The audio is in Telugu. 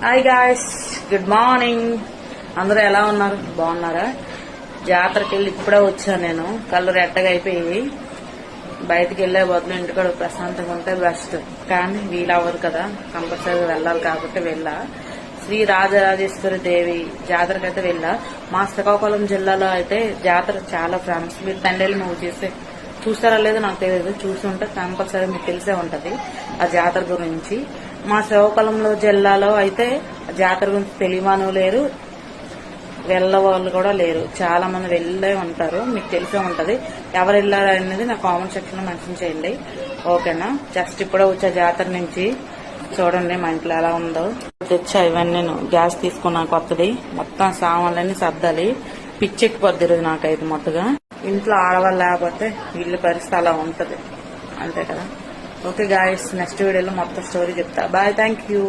Hi guys, good morning. అందరూ ఎలా ఉన్నారు? బాగున్నారా? జాతరకి వెళ్ళి ఇప్పుడే వచ్చాను. నేను కళ్ళు రెట్టగా అయిపోయి బయటకు వెళ్లే బదులు ఇంటికాడ ప్రశాంతంగా ఉంటే బెస్ట్. కానీ వీలవ్వదు కదా, కంపల్సరీగా వెళ్ళాలి కాబట్టి వెళ్ళా. శ్రీ రాజరాజేశ్వరి దేవి జాతరకైతే వెళ్ళా. మా శ్రీకాకుళం జిల్లాలో అయితే జాతర చాలా ఫేమస్. మీరు తండ్రి మూవీ చూస్తారా లేదో నాకు తెలియదు, చూసి ఉంటే కంపల్సరీ మీకు తెలిసే ఉంటది ఆ జాతర గురించి. మా శ్రీకాకుళంలో జిల్లాలో అయితే జాతర గురించి తెలియని లేరు, వెళ్ళవాళ్ళు కూడా లేరు. చాలా మంది వెళ్ళే ఉంటారు, మీకు తెలిసే ఉంటది. ఎవరు వెళ్ళారు అనేది నా కామెంట్ సెక్షన్ లో మెన్షన్ చేయండి, ఓకేనా? జస్ట్ ఇప్పుడే వచ్చే జాతర నుంచి చూడండి మా ఇంట్లో ఎలా ఉందో. తెచ్చా ఇవన్నీ, నేను గ్యాస్ తీసుకున్నా కొత్తది. మొత్తం సామాన్లన్నీ సర్దాలి, పిచ్చెక్కిపోద్ది ఈరోజు నాకైతే మొత్తగా. ఇంట్లో ఆడవాళ్ళు లేకపోతే ఇల్లు పరిస్థితి అలా ఉంటది, అంతే కదా. ఓకే గాయస్, నెక్స్ట్ వీడియోలో మొత్తం స్టోరీ చెప్తా. Bye, thank you.